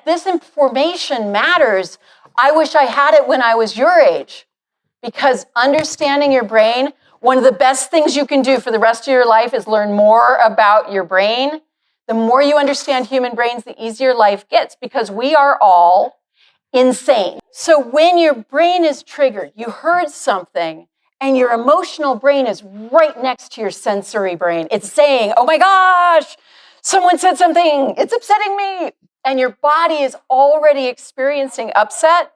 if this information matters, I wish I had it when I was your age. Because understanding your brain, one of the best things you can do for the rest of your life is learn more about your brain. The more you understand human brains, the easier life gets, because we are all insane. So when your brain is triggered, you heard something, and your emotional brain is right next to your sensory brain. It's saying, oh my gosh, someone said something, it's upsetting me. And your body is already experiencing upset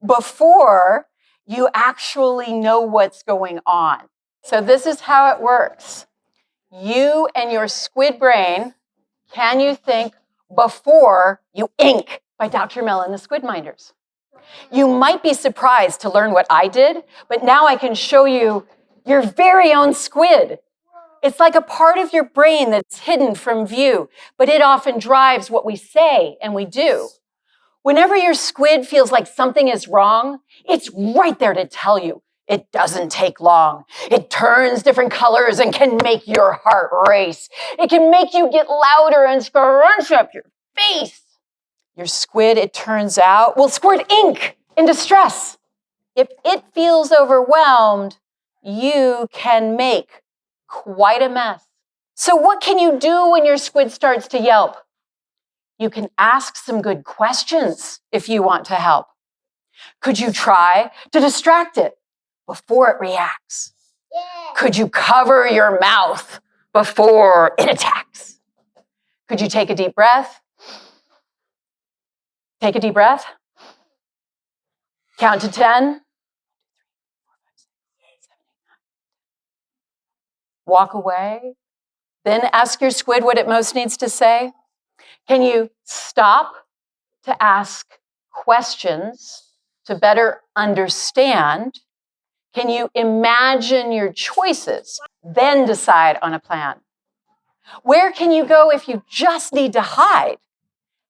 before you actually know what's going on. So this is how it works. You and your squid brain, can you think before you ink, by Dr. Mel and the Squid Minders. You might be surprised to learn what I did, but now I can show you your very own squid. It's like a part of your brain that's hidden from view, but it often drives what we say and we do. Whenever your squid feels like something is wrong, it's right there to tell you. It doesn't take long. It turns different colors and can make your heart race. It can make you get louder and scrunch up your face. Your squid, it turns out, will squirt ink in distress. If it feels overwhelmed, you can make quite a mess. So what can you do when your squid starts to yelp? You can ask some good questions if you want to help. Could you try to distract it before it reacts? Yeah. Could you cover your mouth before it attacks? Could you take a deep breath? Take a deep breath. Count to 10. Walk away. Then ask your squid what it most needs to say. Can you stop to ask questions to better understand? Can you imagine your choices, then decide on a plan? Where can you go if you just need to hide?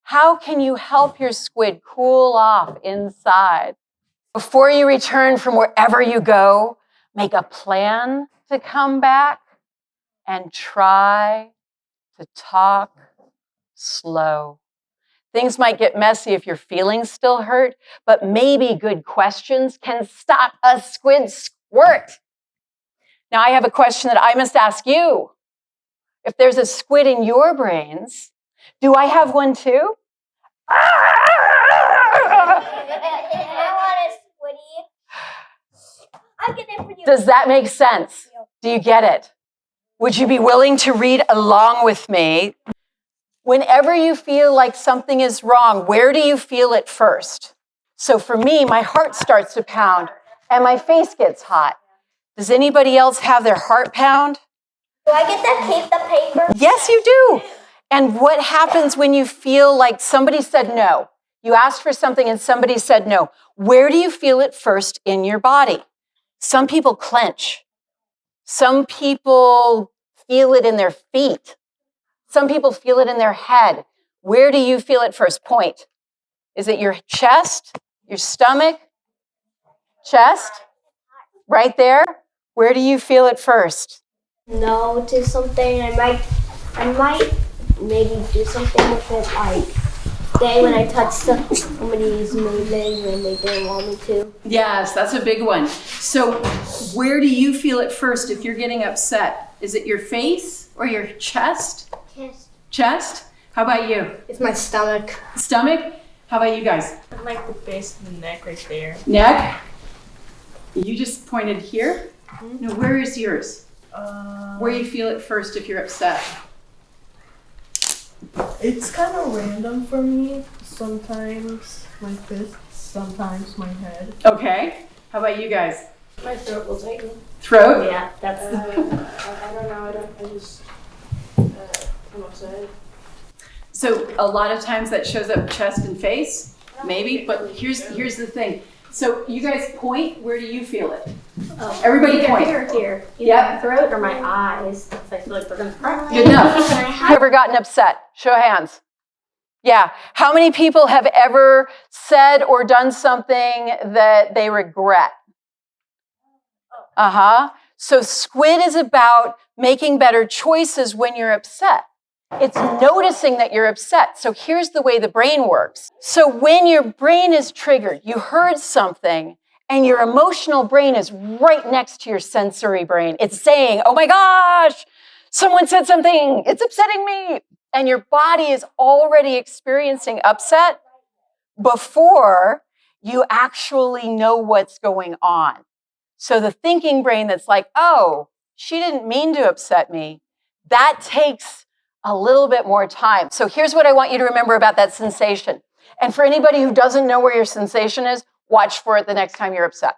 How can you help your squid cool off inside? Before you return from wherever you go, make a plan to come back and try to talk slow. Things might get messy if your feelings still hurt, but maybe good questions can stop a squid squirt. Now I have a question that I must ask you. If there's a squid in your brains, do I have one too? I want a squiddy. I'll get it for you. Does that make sense? Do you get it? Would you be willing to read along with me? Whenever you feel like something is wrong, where do you feel it first? So for me, my heart starts to pound and my face gets hot. Does anybody else have their heart pound? Do I get to keep the paper? Yes, you do. And what happens when you feel like somebody said no? You asked for something and somebody said no. Where do you feel it first in your body? Some people clench. Some people feel it in their feet. Some people feel it in their head. Where do you feel it first? Point. Is it your chest, your stomach, chest? Right there? Where do you feel it first? No to something. I might maybe do something with it, like day when I touch somebody's moving when they didn't want me to. Yes, that's a big one. So where do you feel it first if you're getting upset? Is it your face or your chest? Chest? How about you? It's my stomach. Stomach? How about you guys? I like the base of the neck right there. Neck? You just pointed here? No, where is yours? Where you feel it first if you're upset? It's kind of random for me. Sometimes like this, sometimes my head. Okay. How about you guys? My throat will tighten. Throat? Yeah, that's I don't know. I'm upset. So a lot of times that shows up chest and face, maybe, but here's the thing. So you guys point, where do you feel it? Everybody point. Here. Yeah. My throat or my eyes. I feel like they're going to crack. Good enough. Have you ever gotten upset? Show of hands. Yeah. How many people have ever said or done something that they regret? So Squid is about making better choices when you're upset. It's noticing that you're upset. So here's the way the brain works. So when your brain is triggered, you heard something, and your emotional brain is right next to your sensory brain. It's saying, oh my gosh, someone said something, it's upsetting me. And your body is already experiencing upset before you actually know what's going on. So the thinking brain that's like, oh, she didn't mean to upset me, that takes a little bit more time. So here's what I want you to remember about that sensation. And for anybody who doesn't know where your sensation is, watch for it the next time you're upset.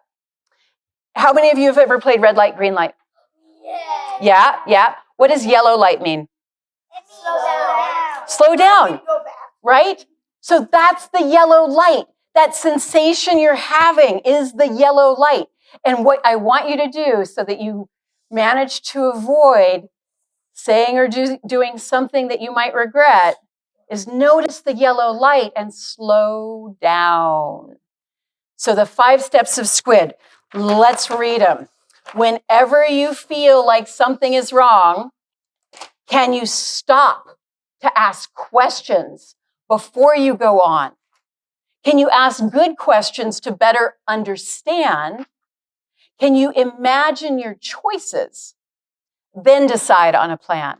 How many of you have ever played red light, green light? Yeah. What does yellow light mean? Slow down, right? So that's the yellow light. That sensation you're having is the yellow light. And what I want you to do so that you manage to avoid saying or doing something that you might regret is notice the yellow light and slow down. So the 5 steps of Squid, let's read them. Whenever you feel like something is wrong, can you stop to ask questions before you go on? Can you ask good questions to better understand? Can you imagine your choices? Then decide on a plan.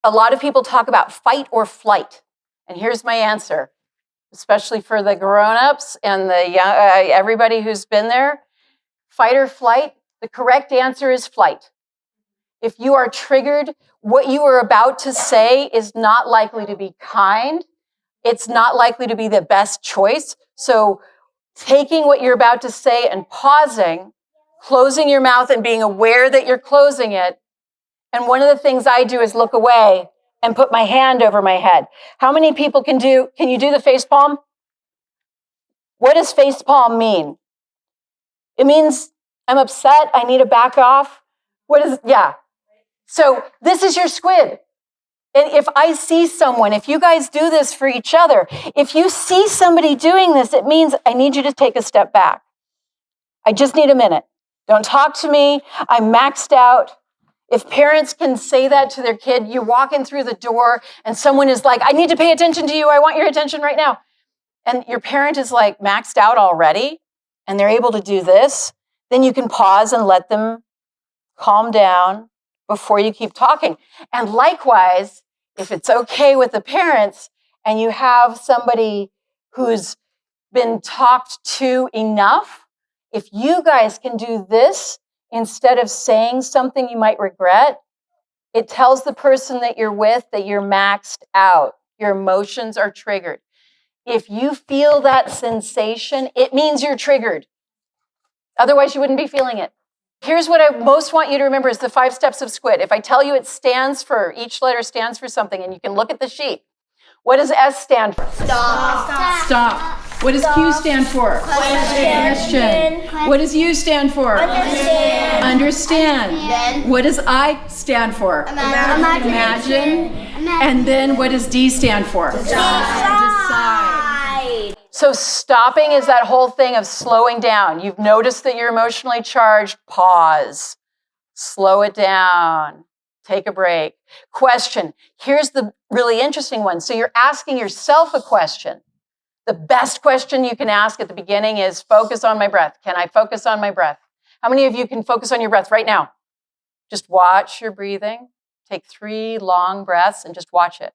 A lot of people talk about fight or flight. And here's my answer, especially for the grown-ups and the young, everybody who's been there. Fight or flight, the correct answer is flight. If you are triggered, what you are about to say is not likely to be kind. It's not likely to be the best choice. So taking what you're about to say and pausing, closing your mouth and being aware that you're closing it. And one of the things I do is look away and put my hand over my head. How many people can you do the face palm? What does face palm mean? It means I'm upset, I need to back off. Yeah. So this is your squid. And if I see someone, if you guys do this for each other, if you see somebody doing this, it means I need you to take a step back. I just need a minute. Don't talk to me. I'm maxed out. If parents can say that to their kid, you're walking through the door and someone is like, I need to pay attention to you. I want your attention right now. And your parent is like maxed out already and they're able to do this, then you can pause and let them calm down before you keep talking. And likewise, if it's okay with the parents and you have somebody who's been talked to enough, if you guys can do this instead of saying something you might regret, it tells the person that you're with that you're maxed out. Your emotions are triggered. If you feel that sensation, it means you're triggered. Otherwise, you wouldn't be feeling it. Here's what I most want you to remember is the 5 steps of Squid. If I tell you each letter stands for something, and you can look at the sheet. What does S stand for? Stop. What does Q stand for? Question. What does U stand for? Understand. What does I stand for? Imagine. And then what does D stand for? Decide. So stopping is that whole thing of slowing down. You've noticed that you're emotionally charged. Pause. Slow it down. Take a break. Question. Here's the really interesting one. So you're asking yourself a question. The best question you can ask at the beginning is focus on my breath. Can I focus on my breath? How many of you can focus on your breath right now? Just watch your breathing. Take 3 long breaths and just watch it.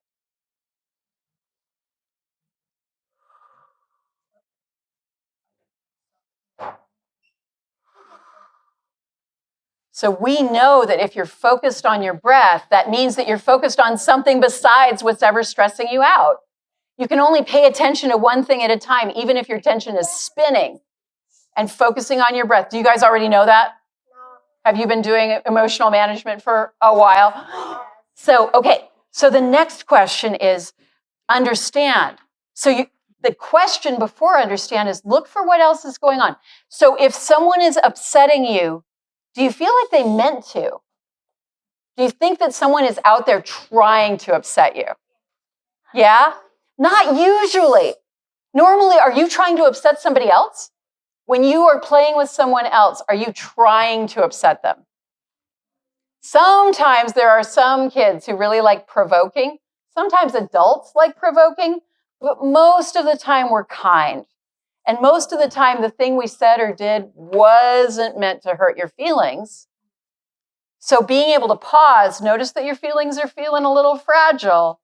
So we know that if you're focused on your breath, that means that you're focused on something besides what's ever stressing you out. You can only pay attention to one thing at a time, even if your attention is spinning and focusing on your breath. Do you guys already know that? No. Have you been doing emotional management for a while? So the next question is understand. The question before understand is look for what else is going on. So if someone is upsetting you, do you feel like they meant to? Do you think that someone is out there trying to upset you? Yeah? Not usually. Normally, are you trying to upset somebody else? When you are playing with someone else, are you trying to upset them? Sometimes there are some kids who really like provoking. Sometimes adults like provoking, but most of the time we're kind. And most of the time, the thing we said or did wasn't meant to hurt your feelings. So being able to pause, notice that your feelings are feeling a little fragile,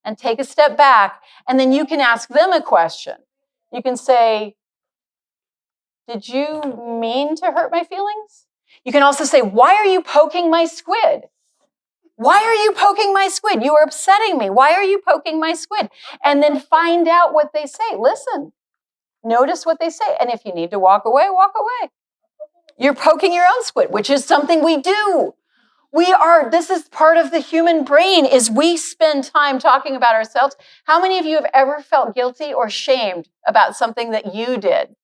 and take a step back, and then you can ask them a question. You can say, did you mean to hurt my feelings? You can also say, why are you poking my squid? Why are you poking my squid? You are upsetting me. Why are you poking my squid? And then find out what they say. Listen. Notice what they say. And if you need to walk away, walk away. You're poking your own squid, which is something we do. This is part of the human brain, is we spend time talking about ourselves. How many of you have ever felt guilty or shamed about something that you did?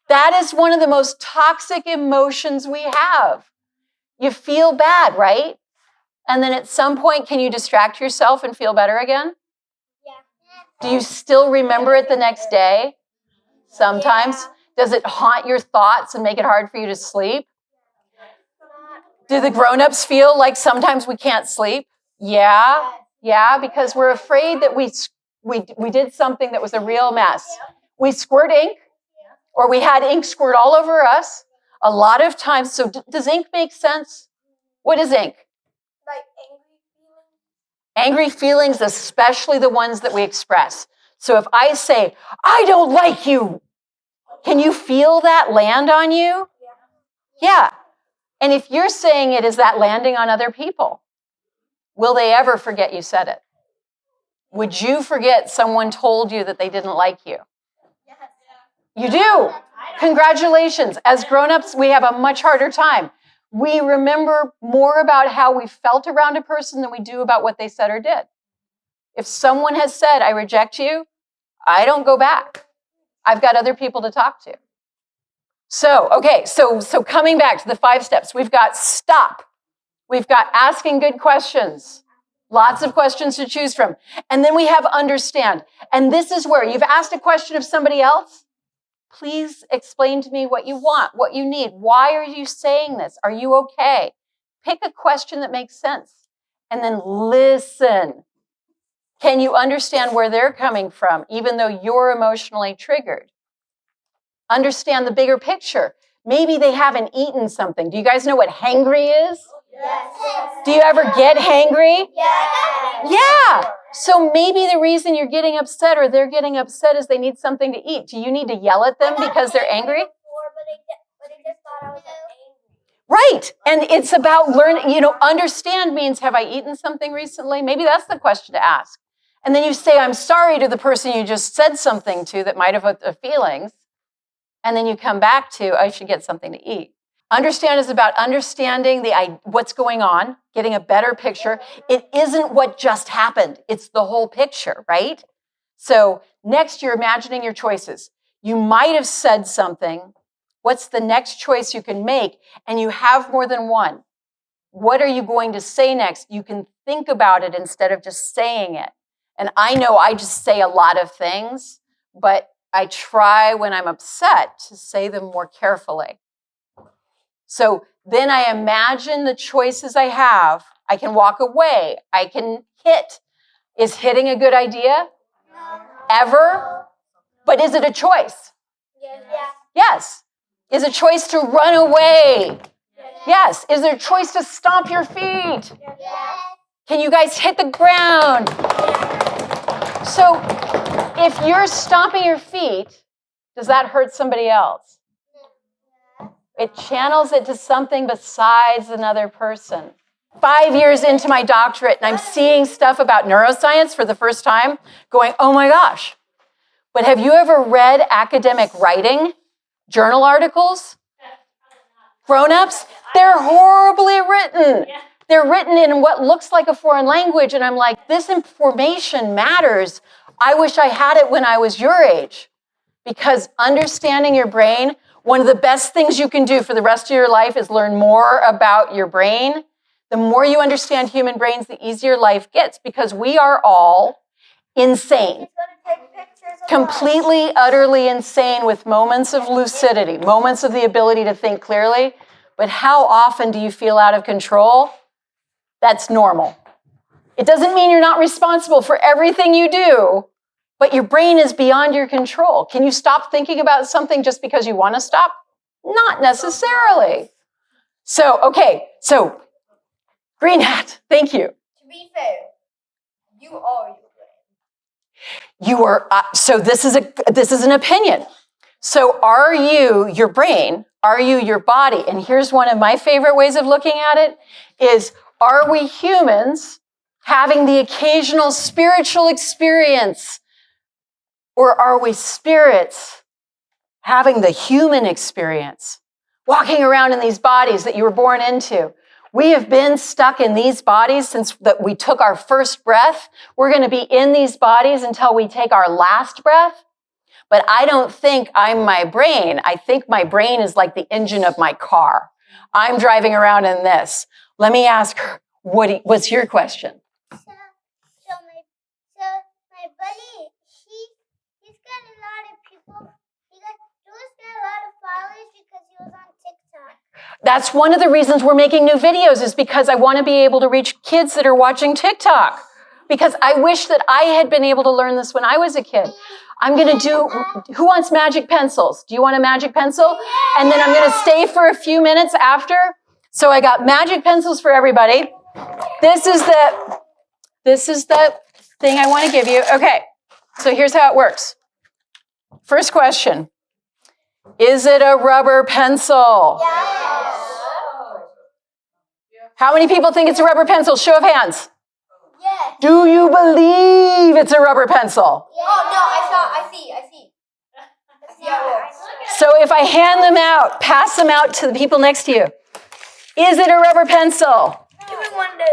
That is one of the most toxic emotions we have. You feel bad, right? And then at some point, can you distract yourself and feel better again? Do you still remember it the next day? Sometimes. Yeah. Does it haunt your thoughts and make it hard for you to sleep? Do the grown-ups feel like sometimes we can't sleep? Yeah, because we're afraid that we did something that was a real mess. We squirt ink, or we had ink squirt all over us a lot of times. So does ink make sense? What is ink? Like angry feelings. Angry feelings, especially the ones that we express. So if I say, I don't like you, can you feel that land on you? Yeah. And if you're saying it, is that landing on other people? Will they ever forget you said it? Would you forget someone told you that they didn't like you? You do. Congratulations. As grown-ups, we have a much harder time. We remember more about how we felt around a person than we do about what they said or did. If someone has said, I reject you, I don't go back. I've got other people to talk to. So coming back to the 5 steps, we've got stop. We've got asking good questions. Lots of questions to choose from. And then we have understand. And this is where you've asked a question of somebody else. Please explain to me what you want, what you need. Why are you saying this? Are you okay? Pick a question that makes sense. And then listen. Can you understand where they're coming from, even though you're emotionally triggered? Understand the bigger picture. Maybe they haven't eaten something. Do you guys know what hangry is? Yes. Do you ever get hangry? Yes. Yeah. So maybe the reason you're getting upset or they're getting upset is they need something to eat. Do you need to yell at them because they're angry? But I just thought I was angry. Right. And it's about learning, understand means, have I eaten something recently? Maybe that's the question to ask. And then you say, I'm sorry to the person you just said something to that might have hurt their feelings. And then you come back to, I should get something to eat. Understand is about understanding what's going on, getting a better picture. It isn't what just happened. It's the whole picture, right? So next, you're imagining your choices. You might have said something. What's the next choice you can make? And you have more than one. What are you going to say next? You can think about it instead of just saying it. And I know I just say a lot of things, but I try when I'm upset to say them more carefully. So then I imagine the choices I have. I can walk away. I can hit. Is hitting a good idea? No. Ever? But is it a choice? Yes. Yes. Is a choice to run away? Yes. Is there a choice to stomp your feet? Yes. Can you guys hit the ground? So if you're stomping your feet, does that hurt somebody else? It channels it to something besides another person. 5 years into my doctorate, and I'm seeing stuff about neuroscience for the first time, going, oh my gosh. But have you ever read academic writing, journal articles? Grown-ups? They're horribly written. They're written in what looks like a foreign language, and I'm like, this information matters. I wish I had it when I was your age. Because understanding your brain, one of the best things you can do for the rest of your life is learn more about your brain. The more you understand human brains, the easier life gets, because we are all insane. Completely, utterly insane, with moments of lucidity, moments of the ability to think clearly. But how often do you feel out of control? That's normal. It doesn't mean you're not responsible for everything you do, but your brain is beyond your control. Can you stop thinking about something just because you want to stop? Not necessarily. So, okay, so green hat, thank you. To be fair, you are your brain. You are, so this is an opinion. So are you your brain? Are you your body? And here's one of my favorite ways of looking at it is, are we humans having the occasional spiritual experience? Or are we spirits having the human experience? Walking around in these bodies that you were born into. We have been stuck in these bodies since that we took our first breath. We're going to be in these bodies until we take our last breath. But I don't think I'm my brain. I think my brain is like the engine of my car. I'm driving around in this. Let me ask her, what's your question? So my buddy, he's got a lot of people. Louis got a lot of followers because he was on TikTok. That's one of the reasons we're making new videos, is because I want to be able to reach kids that are watching TikTok. Because I wish that I had been able to learn this when I was a kid. I'm going to do, who wants magic pencils? Do you want a magic pencil? And then I'm going to stay for a few minutes after. So I got magic pencils for everybody. This is the thing I want to give you. Okay, so here's how it works. First question. Is it a rubber pencil? Yes. How many people think it's a rubber pencil? Show of hands. Yes. Do you believe it's a rubber pencil? Yes. Oh, no, I see how it works. So if I hand them out, pass them out to the people next to you. Is it a rubber pencil? Give me one, dude.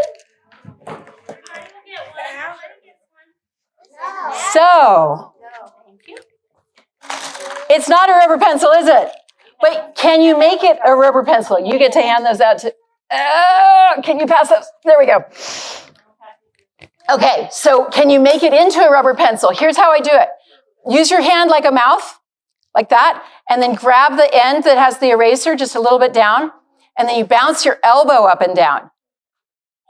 So, it's not a rubber pencil, is it? But can you make it a rubber pencil? You get to hand those out to, can you pass those? There we go. Okay, so can you make it into a rubber pencil? Here's how I do it. Use your hand like a mouth, like that, and then grab the end that has the eraser just a little bit down, and then you bounce your elbow up and down.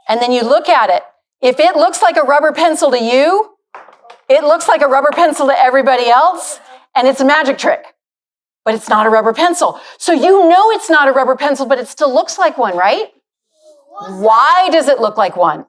And then you look at it. If it looks like a rubber pencil to you, it looks like a rubber pencil to everybody else, and it's a magic trick. But it's not a rubber pencil. So you know it's not a rubber pencil, but it still looks like one, right? Why does it look like one?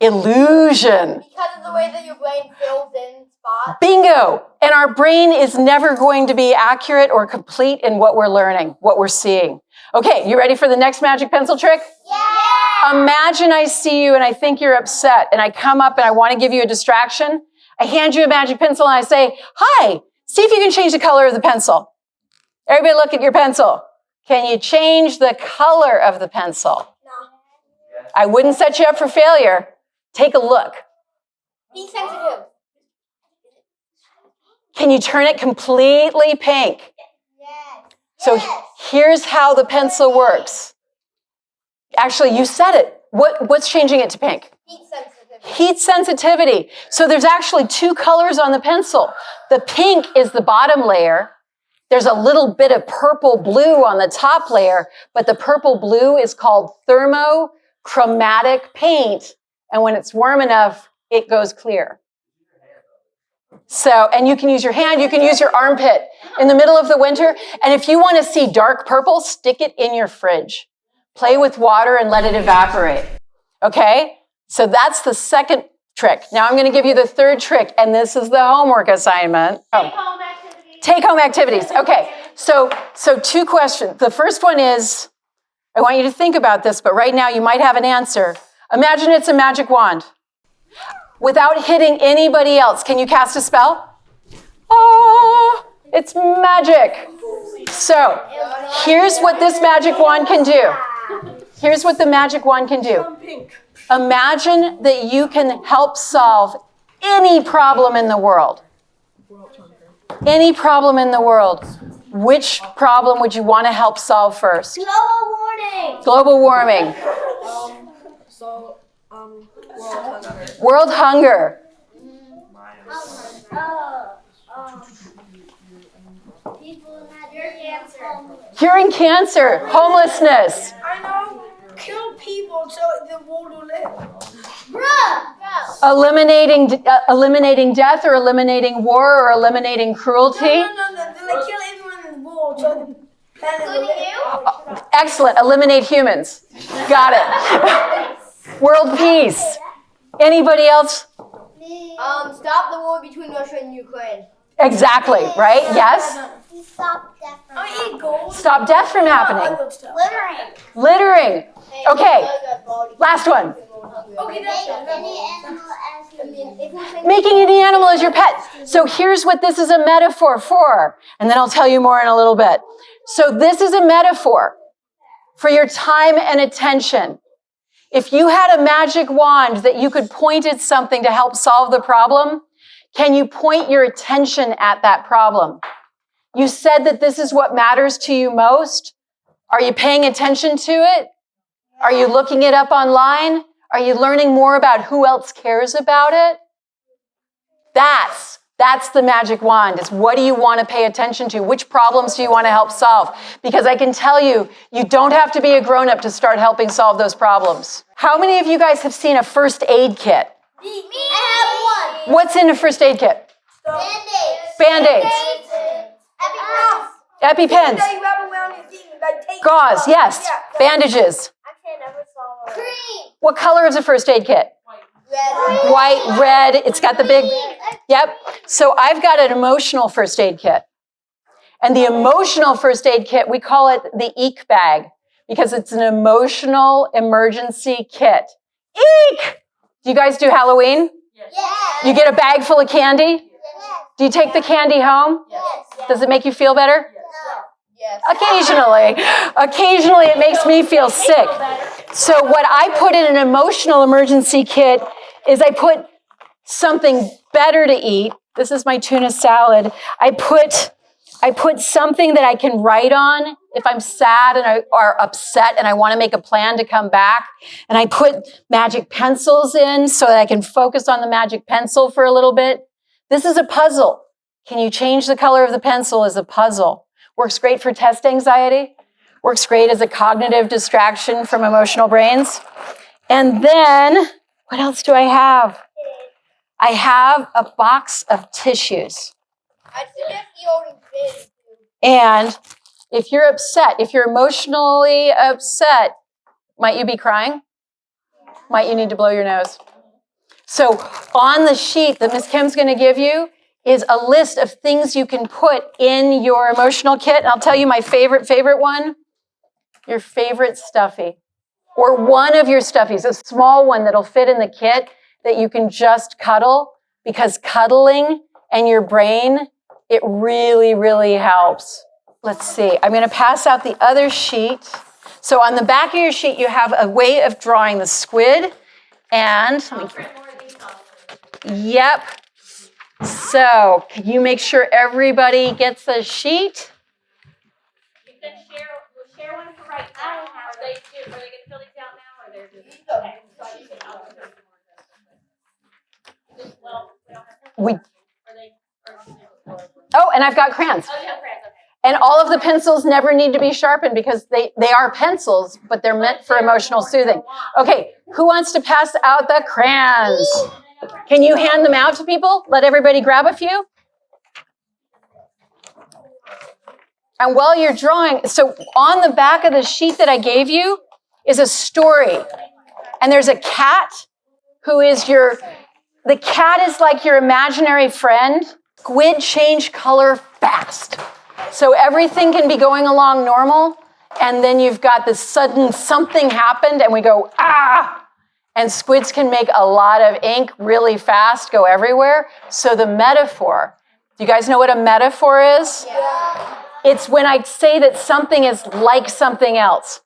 Illusion. Because of the way that your brain fills in spots. Bingo. And our brain is never going to be accurate or complete in what we're learning, what we're seeing. Okay, you ready for the next magic pencil trick? Yeah. Imagine I see you and I think you're upset, and I come up and I want to give you a distraction. I hand you a magic pencil and I say, hi, see if you can change the color of the pencil. Everybody look at your pencil. Can you change the color of the pencil? No. I wouldn't set you up for failure. Take a look. Be sensitive. Can you turn it completely pink? Yes. So here's how the pencil works. Actually, you said it. What's changing it to pink? Heat sensitivity. Heat sensitivity. So there's actually two colors on the pencil. The pink is the bottom layer. There's a little bit of purple blue on the top layer, but the purple blue is called thermochromatic paint. And when it's warm enough, it goes clear. So, and you can use your hand, you can use your armpit in the middle of the winter. And if you want to see dark purple, stick it in your fridge. Play with water and let it evaporate. Okay? So that's the second trick. Now I'm going to give you the third trick, and this is the homework assignment. Take home activities. Okay. So two questions. The first one is, I want you to think about this, but right now you might have an answer. Imagine it's a magic wand. Without hitting anybody else, can you cast a spell? Oh, it's magic. So here's what this magic wand can do. Here's what the magic wand can do. Imagine that you can help solve any problem in the world. Any problem in the world. Which problem would you want to help solve first? Global warning. Global warming. World hunger. People have cancer. Curing cancer. Homelessness. I know. Kill people so the world will live. Eliminating death or eliminating war or eliminating cruelty. No. They kill everyone in the world. So the planet will live. Excellent. Eliminate humans. Got it. World peace. Anybody else? Stop the war between Russia and Ukraine. Exactly, right? Yes? Stop death from happening. Stop death from happening. Littering. Littering. Okay, last one. Okay, Make that's any animal as human. Making any animal as your pet. So here's what this is a metaphor for, and then I'll tell you more in a little bit. So this is a metaphor for your time and attention. If you had a magic wand that you could point at something to help solve the problem, can you point your attention at that problem? You said that this is what matters to you most. Are you paying attention to it? Are you looking it up online? Are you learning more about who else cares about it? That's the magic wand, is what do you want to pay attention to? Which problems do you want to help solve? Because I can tell you, you don't have to be a grown-up to start helping solve those problems. How many of you guys have seen a first aid kit? Me. I have one. What's in a first aid kit? Band-aids. Band-aids. EpiPens. EpiPens. They wrap around your thing, like tape. Gauze, yes. Bandages. Actually, I never saw one. Cream. What color is a first aid kit? Red. White, red. It's got the big, yep. So I've got an emotional first aid kit. And the emotional first aid kit, we call it the EEK bag because it's an emotional emergency kit. EEK! Do you guys do Halloween? Yes. You get a bag full of candy? Yes. Do you take the candy home? Yes. Does it make you feel better? Yes. Occasionally it makes me feel sick. So what I put in an emotional emergency kit is I put something better to eat. This is my tuna salad. I put something that I can write on if I'm sad or upset and I want to make a plan to come back. And I put magic pencils in so that I can focus on the magic pencil for a little bit. This is a puzzle. Can you change the color of the pencil as a puzzle? Works great for test anxiety. Works great as a cognitive distraction from emotional brains. And then, what else do I have? I have a box of tissues. I suggest you only big. And if you're upset, if you're emotionally upset, might you be crying? Might you need to blow your nose? So on the sheet that Ms. Kim's going to give you is a list of things you can put in your emotional kit. And I'll tell you my favorite one. Your favorite stuffy. Or one of your stuffies, a small one that'll fit in the kit that you can just cuddle, because cuddling and your brain, it really, really helps. Let's see. I'm going to pass out the other sheet. So on the back of your sheet, you have a way of drawing the squid. And, yep. So, can you make sure everybody gets a sheet? You can share one for right now. Are they going to fill these out now, or they're just okay? So you can help them. Well, we don't have Oh, and I've got crayons. Oh, you have crayons, okay. And all of the pencils never need to be sharpened because they are pencils, but they're meant for emotional soothing. Okay, who wants to pass out the crayons? Can you hand them out to people? Let everybody grab a few. And while you're drawing, so on the back of the sheet that I gave you is a story. And there's a cat who is the cat is like your imaginary friend. Squid change color fast. So everything can be going along normal, and then you've got this sudden something happened, and we go, ah! And squids can make a lot of ink really fast, go everywhere. So the metaphor, do you guys know what a metaphor is? Yeah. It's when I say that something is like something else.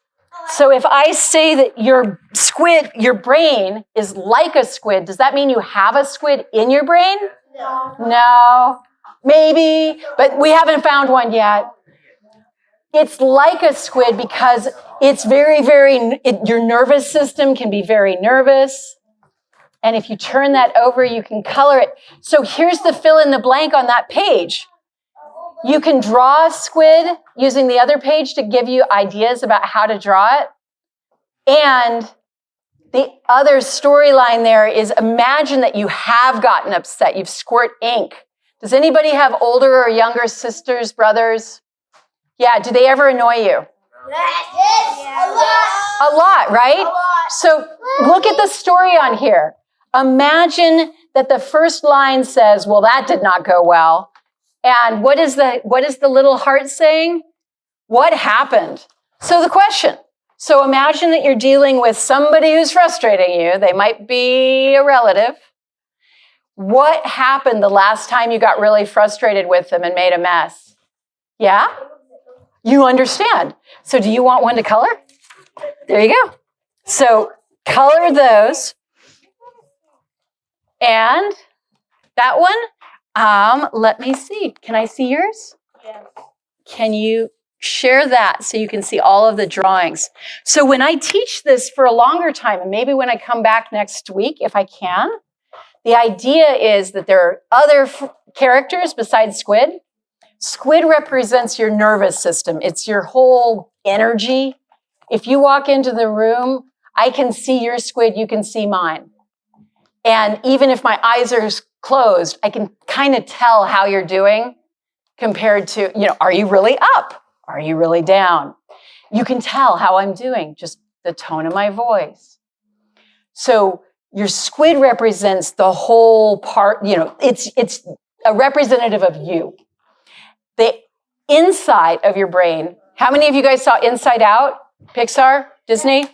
So if I say that your brain is like a squid, does that mean you have a squid in your brain? No. Maybe, but we haven't found one yet. It's like a squid because it's your nervous system can be very nervous. And if you turn that over, you can color it. So here's the fill in the blank on that page. You can draw a squid using the other page to give you ideas about how to draw it. And The other storyline there is imagine that you have gotten upset. You've squirt ink. Does anybody have older or younger sisters, brothers? Yeah, do they ever annoy you? Yes, a lot. A lot, right? So look at the story on here. Imagine that the first line says, well, that did not go well. And what is the little heart saying? What happened? So the question. So imagine that you're dealing with somebody who's frustrating you. They might be a relative. What happened the last time you got really frustrated with them and made a mess? Yeah? You understand. So do you want one to color? There you go. So color those. And that one, let me see. Can I see yours? Yes. Can you share that so you can see all of the drawings? So when I teach this for a longer time, and maybe when I come back next week, if I can, the idea is that there are other characters besides Squid. Squid represents your nervous system. It's your whole energy. If you walk into the room, I can see your squid, you can see mine. And even if my eyes are closed, I can kind of tell how you're doing compared to, are you really up? Are you really down? You can tell how I'm doing, just the tone of my voice. So your squid represents the whole part, it's a representative of you. The inside of your brain, how many of you guys saw Inside Out? Pixar? Disney?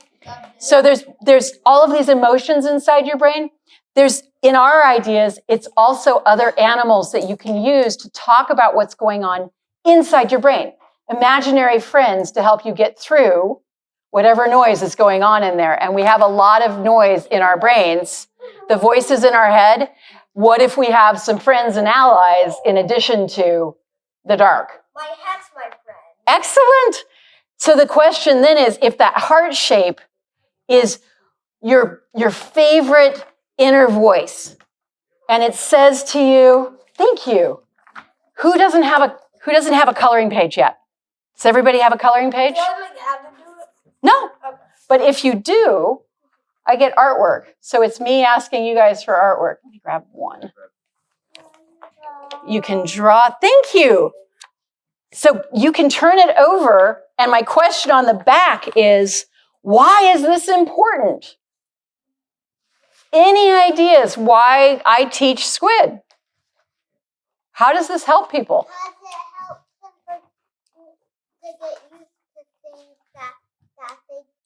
So there's all of these emotions inside your brain. In our ideas, it's also other animals that you can use to talk about what's going on inside your brain. Imaginary friends to help you get through whatever noise is going on in there. And we have a lot of noise in our brains. The voices in our head. What if we have some friends and allies in addition to the dark? My hat's my friend. Excellent. So the question then is, if that heart shape is your favorite inner voice, and it says to you, thank you. Who doesn't have a coloring page yet? Does everybody have a coloring page? Do I have to do it? No. But if you do, I get artwork. So it's me asking you guys for artwork. Let me grab one. You can draw. Thank you. So you can turn it over. And my question on the back is, why is this important? Any ideas why I teach Squid? How does this help people? Does it help them to get used to things that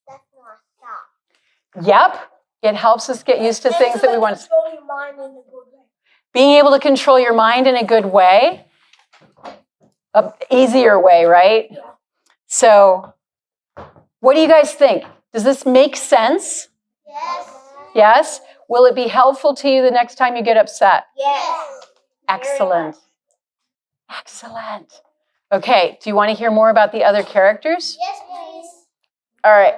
that's not stop? Yep. It helps us get used to things that we want to. Control your mind in a good way. Being able to control your mind in a good way. An easier way, right? Yeah. So, what do you guys think? Does this make sense? Yes. Yes? Will it be helpful to you the next time you get upset? Yes. Excellent. Excellent. Okay, do you want to hear more about the other characters? Yes, please. All right.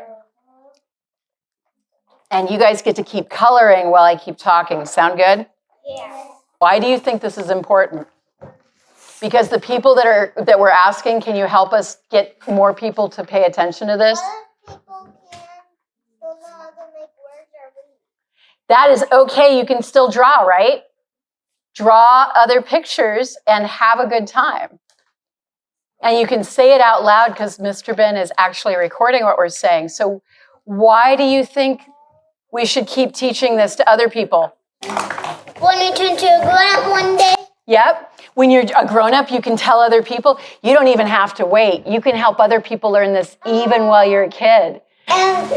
And you guys get to keep coloring while I keep talking. Sound good? Yes. Why do you think this is important? Because the people that we're asking, can you help us get more people to pay attention to this? Other people don't know how to make words or read. That is okay. You can still draw, right? Draw other pictures and have a good time. And you can say it out loud because Mr. Ben is actually recording what we're saying. So why do you think we should keep teaching this to other people? When you turn to a grown-up one day. Yep. When you're a grown-up, you can tell other people. You don't even have to wait. You can help other people learn this even while you're a kid. And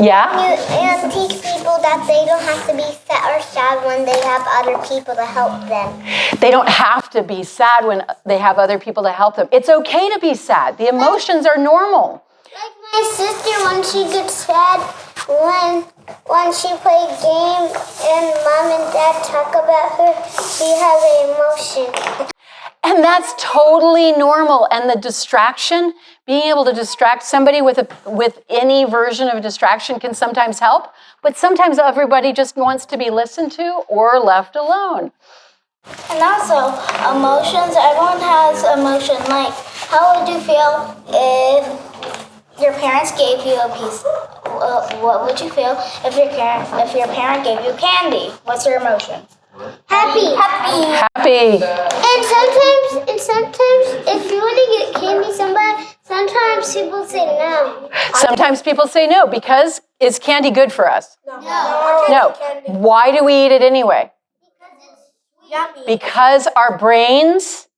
teach people that they don't have to be sad or sad when they have other people to help them. They don't have to be sad when they have other people to help them. It's okay to be sad. The emotions are normal. Like my sister, when she gets sad, when she plays games and mom and dad talk about her, she has an emotion. And that's totally normal. And the distraction, being able to distract somebody with any version of distraction can sometimes help, but sometimes everybody just wants to be listened to or left alone. And also, emotions, everyone has emotion. Like, how would you feel if your parents gave you a piece, what would you feel if your parent gave you candy? What's your emotion? Happy. Happy. And sometimes, if you want to get candy, sometimes people say no. Sometimes people say no because is candy good for us? No. Why do we eat it anyway? Yummy. Because our brains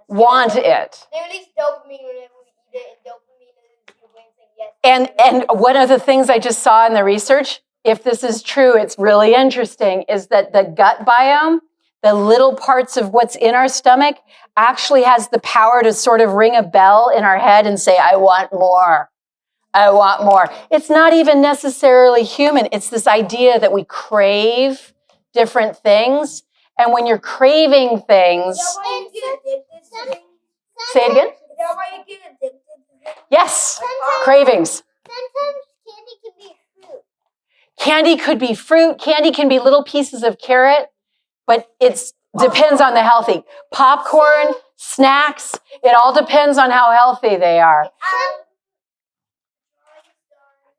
want it. They release dopamine whenever we eat it, and dopamine is your brain saying yes. And one of the things I just saw in the research, if this is true, it's really interesting, is that the gut biome, the little parts of what's in our stomach, actually has the power to sort of ring a bell in our head and say, I want more. I want more. It's not even necessarily human. It's this idea that we crave different things. And when you're craving things, say it again. Is that why you get addicted to things? Yes, cravings. Sometimes candy can be fruit. Candy could be fruit. Candy can be little pieces of carrot, but it depends on the healthy. Popcorn, snacks, it all depends on how healthy they are.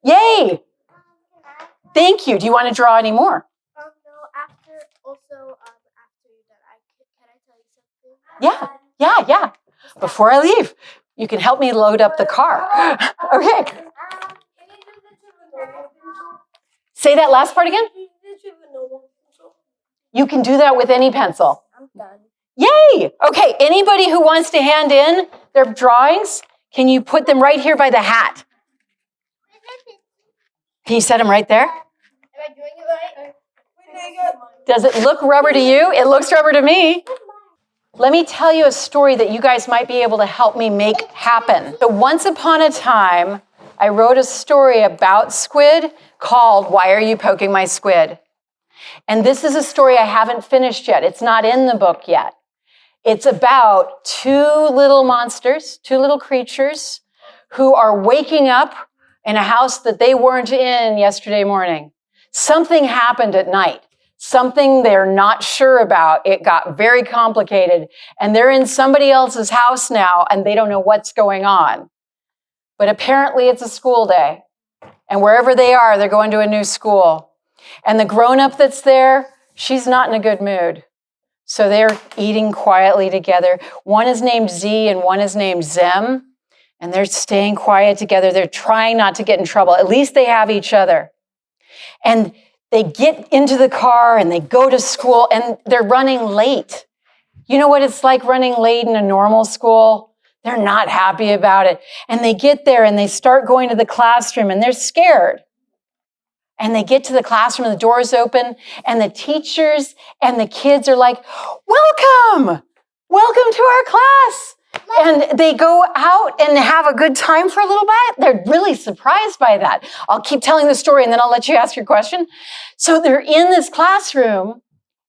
Yay! Thank you. Do you want to draw any more? No, after you're done, can I tell you something? Yeah. Before I leave, you can help me load up the car. Okay. Can you do this with a normal pencil? Say that last part again. Can you do this with a normal pencil? You can do that with any pencil. I'm done. Yay! Okay, anybody who wants to hand in their drawings, can you put them right here by the hat? Can you set them right there? Am I doing it right? Does it look rubber to you? It looks rubber to me. Let me tell you a story that you guys might be able to help me make happen. So once upon a time, I wrote a story about squid called Why Are You Poking My Squid? And this is a story I haven't finished yet. It's not in the book yet. It's about two little monsters, two little creatures who are waking up in a house that they weren't in yesterday morning. Something happened at night. Something they're not sure about. It got very complicated, and they're in somebody else's house now, and they don't know what's going on. But apparently it's a school day, and wherever they are, they're going to a new school. And the grown-up that's there, she's not in a good mood. So they're eating quietly together. One is named Z and one is named Zem, and they're staying quiet together. They're trying not to get in trouble. At least they have each other. And they get into the car and they go to school and they're running late. You know what it's like running late in a normal school? They're not happy about it. And they get there and they start going to the classroom and they're scared. And they get to the classroom and the doors open and the teachers and the kids are like, welcome to our class. And they go out and have a good time for a little bit. They're really surprised by that. I'll keep telling the story and then I'll let you ask your question. So they're in this classroom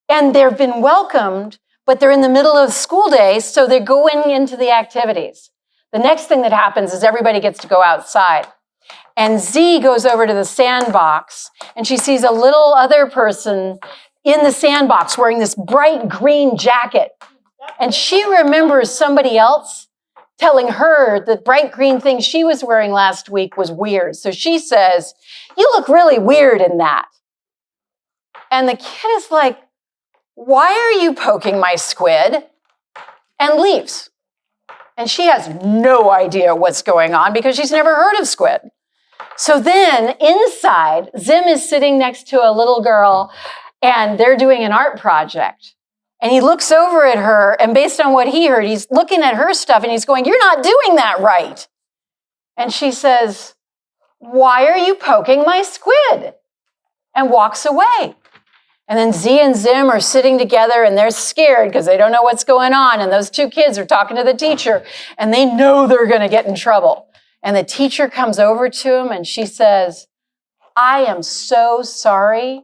and they've been welcomed, but they're in the middle of school day, so they're going into the activities. The next thing that happens is everybody gets to go outside. And Z goes over to the sandbox and she sees a little other person in the sandbox wearing this bright green jacket. And she remembers somebody else telling her the bright green thing she was wearing last week was weird. So she says, you look really weird in that. And the kid is like, why are you poking my squid? And leaves. And she has no idea what's going on because she's never heard of squid. So then inside, Zim is sitting next to a little girl and they're doing an art project. And he looks over at her, and based on what he heard, he's looking at her stuff, and he's going, you're not doing that right. And she says, why are you poking my squid? And walks away. And then Z and Zim are sitting together, and they're scared because they don't know what's going on. And those two kids are talking to the teacher, and they know they're going to get in trouble. And the teacher comes over to him, and she says, I am so sorry.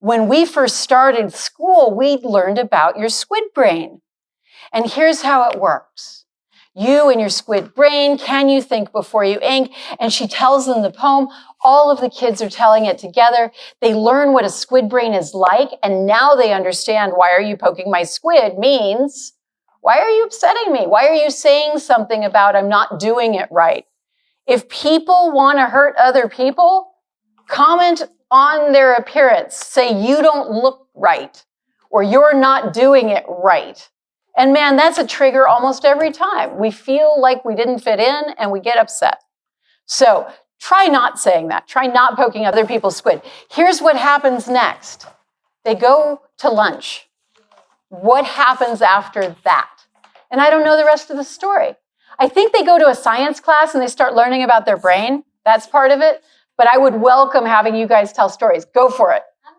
When we first started school, we learned about your squid brain. And here's how it works. You and your squid brain, can you think before you ink? And she tells them the poem. All of the kids are telling it together. They learn what a squid brain is like, and now they understand why are you poking my squid means, why are you upsetting me? Why are you saying something about I'm not doing it right? If people want to hurt other people, comment on their appearance. Say, you don't look right, or you're not doing it right. And man, that's a trigger almost every time. We feel like we didn't fit in and we get upset. So try not saying that. Try not poking other people's squid. Here's what happens next. They go to lunch. What happens after that? And I don't know the rest of the story. I think they go to a science class and they start learning about their brain. That's part of it. But I would welcome having you guys tell stories. Go for it. I'm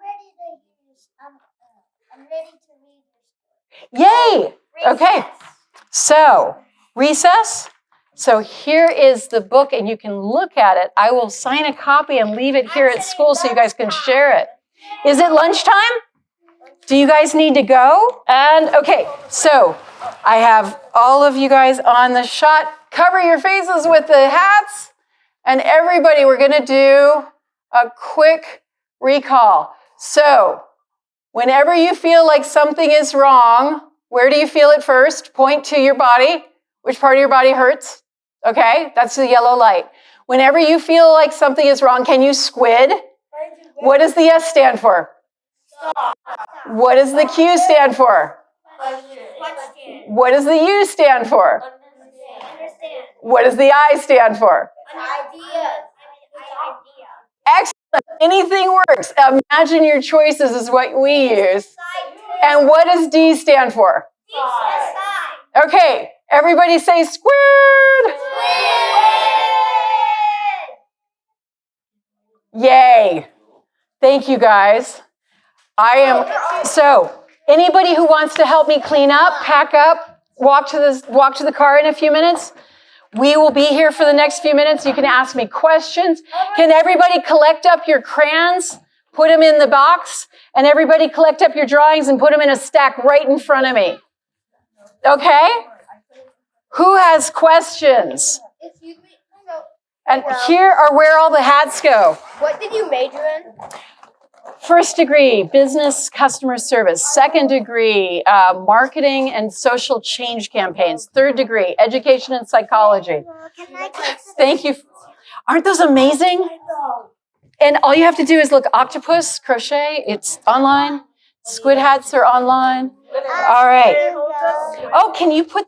ready to read. Yay! Okay. So, recess. So here is the book, and you can look at it. I will sign a copy and leave it here at school so you guys can share it. Is it lunchtime? Do you guys need to go? And okay, so I have all of you guys on the shot. Cover your faces with the hats. And everybody, we're going to do a quick recall. So, whenever you feel like something is wrong, where do you feel it first? Point to your body. Which part of your body hurts? Okay, that's the yellow light. Whenever you feel like something is wrong, can you squid? What does the S stand for? Stop. What does the Q stand for? What does the U stand for? Understand. What does the I stand for? An idea. Excellent. Anything works. Imagine your choices is what we use. And what does D stand for? Okay, everybody say squid. Yay. Thank you, guys. So anybody who wants to help me clean up, pack up, walk to the car in a few minutes. We will be here for the next few minutes. You can ask me questions. Can everybody collect up your crayons, put them in the box, and everybody collect up your drawings and put them in a stack right in front of me? Okay? Who has questions? Excuse me. And here are where all the hats go. What did you major in? First degree, business customer service. Second degree, marketing and social change campaigns. Third degree, education and psychology. Thank you. Aren't those amazing? And all you have to do is look octopus, crochet. It's online. Squid hats are online. All right. Oh, can you put this?